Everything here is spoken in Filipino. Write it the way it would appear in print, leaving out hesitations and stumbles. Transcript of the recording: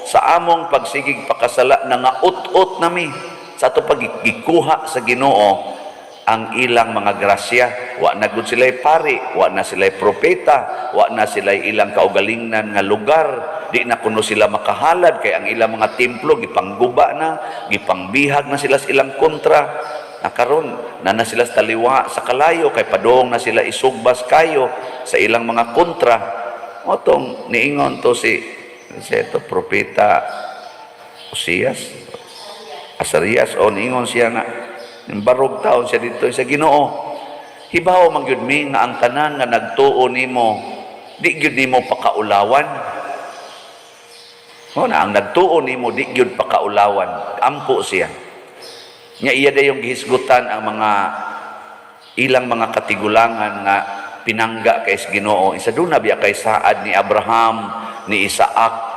sa among pagsigig pakasala na nga ut-ut nami sa ato pagikuha sa Ginoo ang ilang mga grasya. Wa na gud sila'y pari, wa na sila'y propeta, wa na sila'y ilang kaugalingnan nga lugar, di na kuno sila makahalad kay ang ilang mga templo gipangguba na, gipangbihag na sila sa ilang kontra. Nakaron na sila sa taliwa sa kalayo kay padong na sila isugbas kayo sa ilang mga kontra. Motong niingon to si ito propeta Asarias o niingon siya nga barog taon siya dito sa Ginoo. Hibaw man gyud mi nga ang tanan nga nagtuo nimo di gyud nimo pakaulawan. Mo na ang nagtuo nimo di gyud pakaulawan. Ampo siya. Nya iya dayong gihisgutan ang mga ilang mga katigulangan nga pinangga kay Ginoo. Isa duna biya kay saad ni Abraham, ni Isaac,